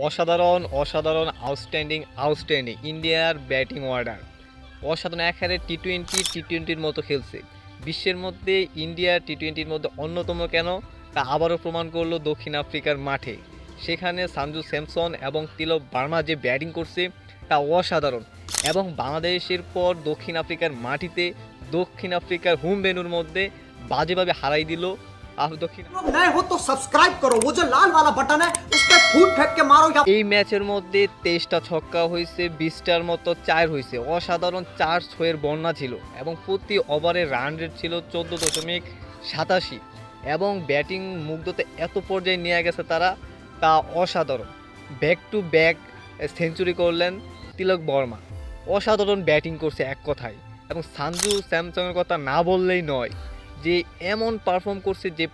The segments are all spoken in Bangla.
অসাধারণ অসাধারণ আউটস্ট্যান্ডিং ইন্ডিয়ার ব্যাটিং অর্ডার অসাধারণ। একেবারে টি টোয়েন্টির মতো খেলছে। বিশ্বের মধ্যে ইন্ডিয়া টি-20-র মধ্যে অন্যতম কেন তা আবারও প্রমাণ করলো দক্ষিণ আফ্রিকার মাঠে। সেখানে সঞ্জু স্যামসন এবং তিলক ভার্মা যে ব্যাটিং করছে তা অসাধারণ। এবং বাংলাদেশের পর দক্ষিণ আফ্রিকার মাটিতে দক্ষিণ আফ্রিকার হোম ভেন্যুর মধ্যে বাজেভাবে হারাই দিল দক্ষিণ। नए हो तो सब्सक्राइब करो, वो जो लाल वाला बटन है उस पर फूट फेंक के मारो या এই ম্যাচের মধ্যে 23টা ছক্কা হয়েছে, 20টার মতো চার হয়েছে। অসাধারণ 4-6-এর বন্যা ছিল এবং প্রতি ওভারে রান রেট ছিল 14.87 এবং ব্যাটিং মুগ্ধতে এত পর্যায়ে নিয়ে গেছে তারা, তা অসাধারণ। ব্যাক টু ব্যাক সেঞ্চুরি করলেন তিলক বর্মা। অসাধারণ ব্যাটিং করছে এক কথায়। এবং সঞ্জু স্যামসনের কথা না বললেই নয়, যে এমন পারফর্ম করছে যে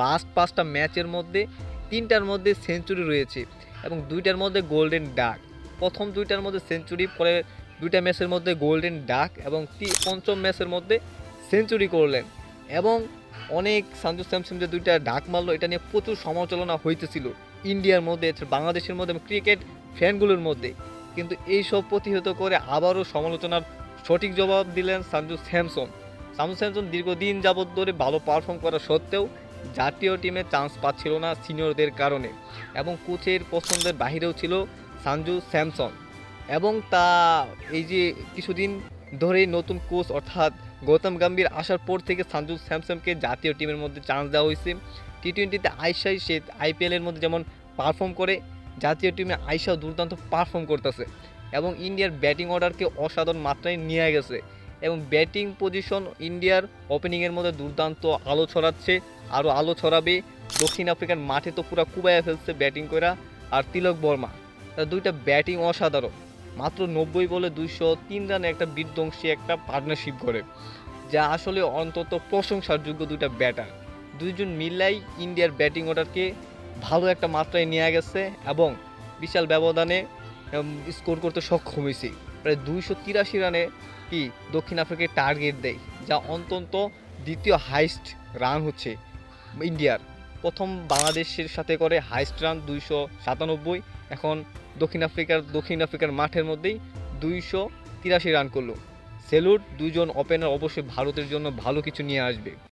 লাস্ট পাঁচটা ম্যাচের মধ্যে 3টার মধ্যে সেঞ্চুরি রয়েছে এবং 2টার মধ্যে গোল্ডেন ডাক। প্রথম 2টার মধ্যে সেঞ্চুরি, পরে 2টা ম্যাচের মধ্যে গোল্ডেন ডাক এবং পঞ্চম ম্যাচের মধ্যে সেঞ্চুরি করলেন। এবং অনেক সঞ্জু স্যামসন যে 2টা ডাক মারলো, এটা নিয়ে প্রচুর সমালোচনা হইতেছিল ইন্ডিয়ার মধ্যে, বাংলাদেশের মধ্যে এবং ক্রিকেট ফ্যানগুলোর মধ্যে। কিন্তু এইসব প্রতিহত করে আবারও সমালোচনার সঠিক জবাব দিলেন সঞ্জু স্যামসন। দীর্ঘদিন যাবৎ ধরে ভালো পারফর্ম করা সত্ত্বেও জাতীয় টিমে চান্স পাচ্ছিল না সিনিয়রদের কারণে এবং কোচের পছন্দের বাহিরেও ছিল সঞ্জু স্যামসন। এবং তা এই যে কিছুদিন ধরেই নতুন কোচ অর্থাৎ গৌতম গম্ভীর আসার পর থেকে সঞ্জু স্যামসনকে জাতীয় টিমের মধ্যে চান্স দেওয়া হয়েছে। টি-20তে আইসাই সে আইপিএলের মধ্যে যেমন পারফর্ম করে, জাতীয় টিমে আইসাও দুর্দান্ত পারফর্ম করতেছে এবং ইন্ডিয়ার ব্যাটিং অর্ডারকে অসাধারণ মাত্রায় নিয়ে গেছে। এবং ব্যাটিং পজিশন ইন্ডিয়ার ওপেনিংয়ের মধ্যে দুর্দান্ত আলো ছড়াচ্ছে, আরও আলো ছড়াবে। দক্ষিণ আফ্রিকার মাঠে তো পুরো কুবাইয়া ফেলছে ব্যাটিং করা। আর তিলক বর্মা, তার 2টা ব্যাটিং অসাধারণ। মাত্র 90 বলে 203 রানে একটা বিধ্বংসী একটা পার্টনারশিপ করে, যা আসলে অন্তত প্রশংসার যোগ্য 2টা ব্যাটার। দুইজন মিলাই ইন্ডিয়ার ব্যাটিং অর্ডারকে ভালো একটা মাত্রায় নিয়ে গেছে এবং বিশাল ব্যবধানে স্কোর করতে সক্ষম হয়েছে। প্রায় 283 রানে কি দক্ষিণ আফ্রিকায় টার্গেট দেয়, যা অন্তত দ্বিতীয় হাইস্ট রান হচ্ছে ইন্ডিয়ার। প্রথম বাংলাদেশের সাথে করে হাইস্ট রান 297, এখন দক্ষিণ আফ্রিকার মাঠের মধ্যেই 283 রান করলো। সেলুট দুইজন ওপেনার, অবশ্যই ভারতের জন্য ভালো কিছু নিয়ে আসবে।